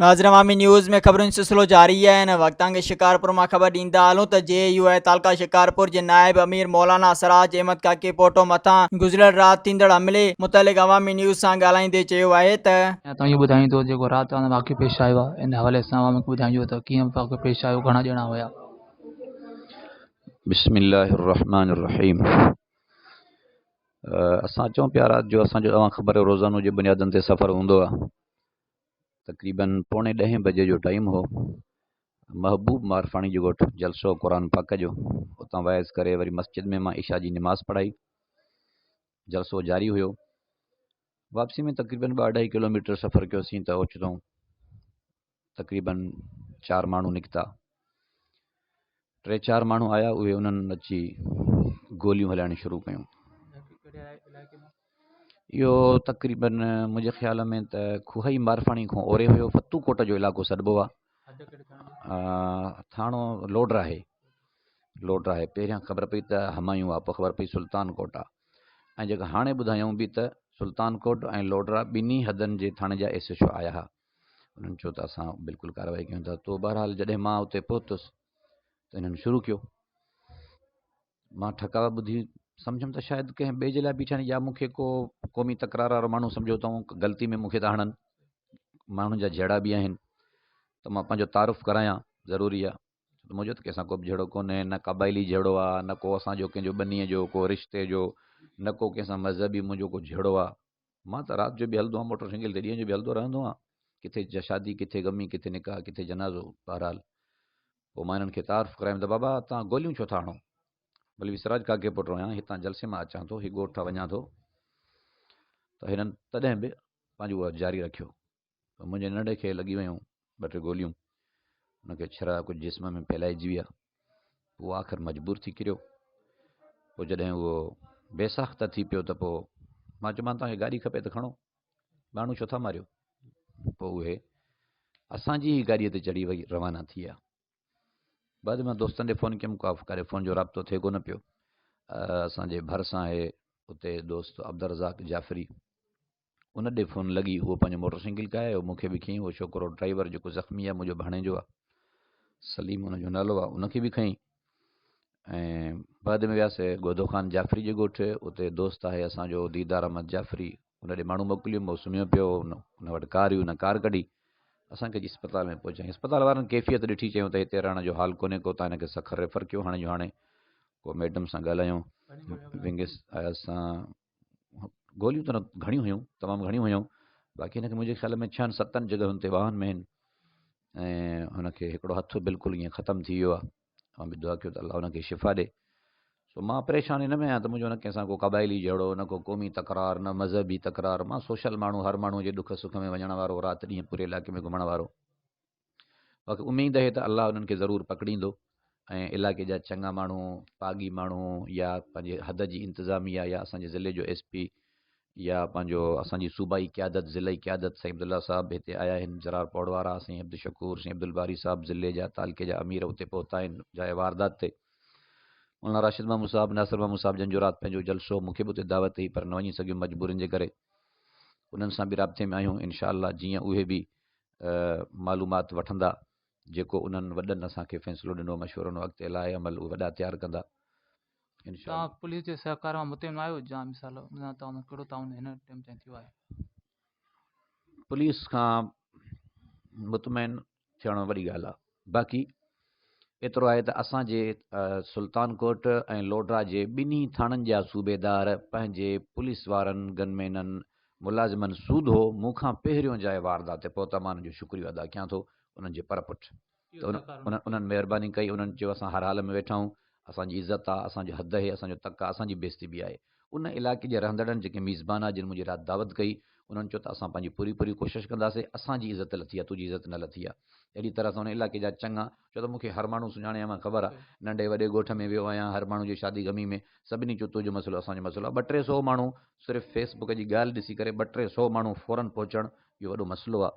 नाज़रीन अवामी न्यूज़ में ख़बरुनि सिलसिलो जारी है। इन वक़्तां शिकारपुर मां ख़बर ॾींदा हलूं त JUI तालका शिकारपुर जे नायब अमीर मौलाना सराज अहमद काके पोटो मथां गुज़िरियल राति थींदड़ हमले मुतलिक़ अवामी न्यूज़ सां ॻाल्हाईंदे चयो आहे त तव्हां इहो ॿुधाईंदो जेको राति जो वाक़ियो पेश आयो आहे इन हवाले सां अवाम खे ॿुधाइजो त कीअं वाक़ियो पेश आयो, घणा ॼणा हुया। बिस्मिल्लाहिर्रहमानिर्रहीम। असां चऊं पिया राति जो असांजो तव्हां ख़बर रोज़ानो जे बुनियादनि ते सफ़र हूंदो आहे। तक़रीबन 9:45 बजे जो टाइम हो। महबूब मारफाणी जो ॻोठु जलसो क़ुरान पाक जो, उतां वाइज़ करे वरी मस्जिद में मां इशा जी नमाज़ पढ़ाई। जलसो जारी हुयो। वापसी में तक़रीबन 2-2.5 किलोमीटर सफ़र कयोसीं त ओचितो तक़रीबन 4 माण्हू निकिता। 3-4 माण्हू आया, उहे उन्हनि अची गोलियूं हलाइण शुरू कयूं। इहो तक़रीबन मुंहिंजे ख़्याल में त खुहई मारफाणी खां ओरे हुयो, फतूकोट जो इलाइक़ो सॾिबो आहे। थाणो लोडरा आहे। पहिरियां ख़बर पई त हमायूं आहे, पोइ ख़बर पई सुल्तान कोट आहे। ऐं जेका हाणे ॿुधायूं बि त सुल्तान कोट ऐं लोडरा ॿिन्ही हदनि जे थाणे जा SHO आया हुआ। उन्हनि चयो त असां बिल्कुलु कार्रवाई कयूं था। तो बहरहाल जॾहिं मां उते पहुतुसि त हिननि शुरू कयो। मां ठकावा ॿुधी सम्झुमि त शायदि कंहिं ॿिए जे लाइ बीठा आहिनि, या मूंखे को क़ौमी तकरार वारो माण्हू सम्झो अथऊं, ग़लती में मूंखे था हणनि। माण्हुनि जा जहिड़ा बि आहिनि त मां पंहिंजो तारुफ़ु करायां, ज़रूरी आहे। मुंहिंजो त कंहिंसां को बि जहिड़ो कोन्हे, न क़बाइली जहिड़ो आहे, न को असांजो कंहिंजो ॿनीअ जो को रिश्ते जो, न को कंहिंसां मज़हबी मुंहिंजो को जहिड़ो आहे। मां त राति जो बि हलंदो आहियां मोटर साइकिल ते, ॾींहं जो बि हलंदो रहंदो आहियां। किथे शादी, किथे गमी, किथे निकाह, किथे जनाज़ो। बहरहाल पोइ मां हिननि खे तारुफ़ु करायुमि त बाबा तव्हां गोलियूं छो था हणो? भली विसराज काके पुटु आहियां, हितां जलसे मां अचां थो, हीउ ॻोठ वञा थो। त हिननि तॾहिं बि पंहिंजो उहा जारी रखियो। त मुंहिंजे नंढे खे लॻी वियूं 2-3 गोलियूं, हुनखे छरा कुझु जिस्म में फैलाइजी विया। उहो आख़िर मजबूर थी किरियो। पोइ जॾहिं उहो बेसाख़्त थी पियो त पोइ मां चयोमांसि तव्हांखे गाॾी खपे त खणो, माण्हू छो था मारियो? पोइ उहे असांजी ई गाॾीअ ते चढ़ी वई, रवाना थी विया। बाद मां दोस्तनि ॾे फ़ोन कयुमि, करे फ़ोन जो राब्तो थिए कोन पियो। असांजे भरिसां आहे उते दोस्त अब्दुर्रज़ाक जाफ़री, उन ॾे फ़ोन लॻी। उहो पंहिंजो मोटर साइकिल कयो, मूंखे बि खईं। उहो छोकिरो ड्राइवर जेको ज़ख़्मी आहे मुंहिंजो भाणेजो आहे, सलीम हुनजो नालो आहे, उनखे बि खईं। ऐं बाद में वियासीं गोदो ख़ान जाफ़री जे ॻोठु। उते दोस्त आहे असांजो दीदार अहमद जाफ़री, उन ॾे माण्हू मोकिलियुमि। उहो सुम्हियो पियो, उन वटि कार हुई, उन कार कढी असांखे अस्पताल में पहुचाईं। अस्पताल वारनि कैफ़ियत ॾिठी, चयूं त हिते रहण जो हाल कोन्हे को, तव्हां हिनखे सख़र रेफर कयो। हाणे जो हाणे को मैडम सां ॻाल्हायूं, विंगिस असां गोलियूं त न घणियूं हुयूं, तमामु घणियूं हुयूं। बाक़ी हिनखे मुंहिंजे ख़्याल में 6-7 जॻहियुनि ते वाहन में आहिनि। ऐं हुनखे हिकिड़ो हथु बिल्कुलु ईअं ख़तमु थी वियो आहे। मां बि दुआ कयो त अलाह हुनखे शिफ़ा ॾे। सो मां परेशान हिन में आहियां त मुंहिंजो न कंहिंसां को क़बाइली जहिड़ो, न को क़ौमी तकरार, न मज़हबी तकरार। मां सोशल माण्हू, हर माण्हू जे दुख सुख में वञण वारो, राति ॾींहं पूरे इलाइक़े में घुमण वारो। बाक़ी उमेदु आहे त अलाह उन्हनि खे ज़रूरु पकड़ींदो ऐं इलाइक़े जा चङा माण्हू, पागी माण्हू, या पंहिंजे हद जी इंतिज़ामिया, या असांजे ज़िले जो SP, या पंहिंजो असांजी सूबाई क़यादत, ज़िलई क़यादत, साईं अब्दुल्ला साहब हिते आया आहिनि। ज़रार पौड़ वारा, साईं अब्दुल शकूर, साईं अब्दुल बारी साहब, ज़िले जा तालके जा अमीर उते पहुता आहिनि जाइ वारदात ते। मौलाना राशिद मामू साहब, नासिर मामू साहब, जंहिंजो राति पंहिंजो जलसो, मूंखे बि उते दावत हुई पर न वञी सघियुमि मजबूरियुनि जे करे। उन्हनि सां बि राब्ते में आहियूं। इंशाअल्लाह जीअं उहे बि मालूमात वठंदा, जेको उन्हनि वॾनि असांखे फ़ैसिलो ॾिनो, मशवरो ॾिनो, अॻिते लाइ अमल उहे वॾा तयारु कंदा इंशाअल्लाह। तव्हां पुलिस जे सहकार मां मुतमिन आहियो? जां मिसाल तव्हां कहिड़ो ताउन हिन टाइम ताईं थियो आहे? पुलिस खां मुतमइन थियण वॾी ॻाल्हि आहे। बाक़ी एतिरो आहे त असांजे सुल्तान कोट ऐं लोडरा जे ॿिन्ही थाणनि जा सूबेदार पंहिंजे पुलिस वारनि, गनमैननि, मुलाज़िमनि सूधो मूंखां पहिरियों जाइ वारदात ते पहुता। मां उन्हनि जो शुक्रिया अदा कयां थो, उन्हनि जे पर पुठ त उन्हनि महिरबानी कई। उन्हनि चयो असां हर हाल में वेठा आहियूं, असांजी इज़त आहे, असांजो हद आहे, असांजो तक आहे, असांजी बेइज़ती बि आहे। उन इलाइक़े जे रहंदड़नि जेके मेज़बान आहे, जिन मुंहिंजी राति दावत कई, उन्हनि चयो त असां पंहिंजी पूरी कोशिशि कंदासीं। असांजी इज़त लथी आहे, तुंहिंजी इज़त न लथी आहे। अहिड़ी तरह सां उन इलाइक़े जा चङा, छो त मूंखे हर माण्हू सुञाणे, मां ख़बर आहे, नंढे वॾे ॻोठ में वियो आहियां, हर माण्हू जी शादी गमी में सभिनी चयो तुंहिंजो मसइलो असांजो मसइलो आहे। 200-300 माण्हू सिर्फ़ु फेसबुक जी ॻाल्हि ॾिसी करे 200-300 माण्हू फ़ौरन पहुचणु, इहो वॾो मसइलो आहे।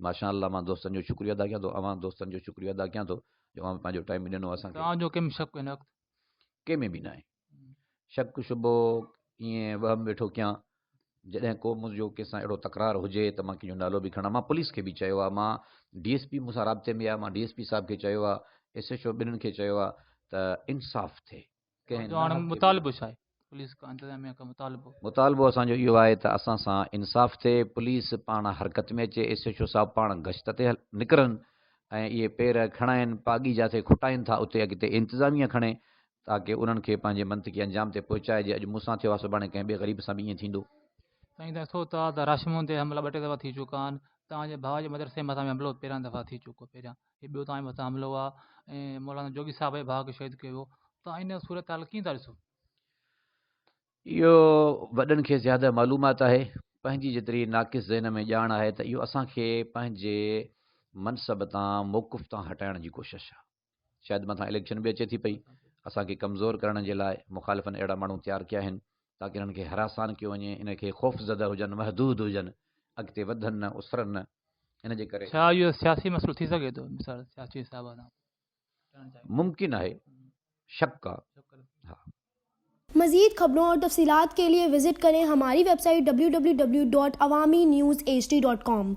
माशाअल्लाह, मां दोस्तनि जो शुक्रिया अदा कयां थो, अवां दोस्तनि जो शुक्रिया अदा कयां थो जो अवां पंहिंजो टाइम ॾिनो असांखे। तव्हांजो कंहिं शक हिन वक़्तु? कंहिंमें बि न आहे शक शुबो, ईअं वहम वेठो कयां जॾहिं को मुंहिंजो कंहिंसां अहिड़ो तकरार हुजे त मां कंहिंजो नालो बि खणा, मां पुलिस खे बि चयो आहे, मां DSP मूंसां राब्ते में आहे, मां DSP साहिब खे चयो आहे, SHO ॿिन्हिनि खे चयो आहे त इंसाफ़ थिए। कंहिं जो हाणे नाहक खे बि मुतालिबो छा आहे पुलिस का इंतज़ामिया का मुतालिबो? मुतालबो असांजो इहो आहे त असां सां इंसाफ़ थिए, पुलिस पाण हरकत में अचे, SHO साहिब पाण गश्त ते निकिरनि ऐं इहे पेर खणाइनि, पागी जिथे खुटाइनि था उते अॻिते इंतिज़ामिया खणे, ताकी उन्हनि खे पंहिंजे मंतकी अंजाम ते पहुचाइजे। अॼु मूंसां थियो आहे, सुभाणे कंहिं ॿिए ग़रीब सां बि ईअं थींदो। साईं तव्हां ॾिसो था त राशमुनि ते हमला 2-3 दफ़ा थी चुका आहिनि, तव्हांजे भाउ जे मदरसे मथां बि हमलो पहिरियां दफ़ा थी चुको, पहिरियां हीउ ॿियो तव्हांजे मथां हमलो आहे ऐं मौलाना जोगी साहिब जे भाउ खे शहीद कयो हो। तव्हां इन सूरत हाल कीअं था ॾिसो? इहो वॾनि खे ज़्यादा मालूमात आहे, पंहिंजी जेतिरी नाक़िस ज़हन में ॼाण आहे त इहो असांखे पंहिंजे मनसब तां मौक़ुफ़ तां हटाइण जी कोशिशि आहे। शायदि मथां इलेक्शन बि अचे थी पई, असांखे कमज़ोर करण जे लाइ मुखालिफ़नि अहिड़ा माण्हू तयारु कया आहिनि ताकी इन्हनि खे हरासान कयो वञे, इनखे ख़ौफ़ज़दा हुजनि, महदूद हुजनि, अॻिते वधनि न, उसरनि न। इन जे करे छा इहो सियासी मसइलो थी सघे थो? मिसाल सियासी हिसाब सां मुमकिन आहे, शक आहे। हा। मज़ीद खबरों और तफसीलात के लिए विजिट करें हमारी वेबसाइट www.awamiNewsHD.com।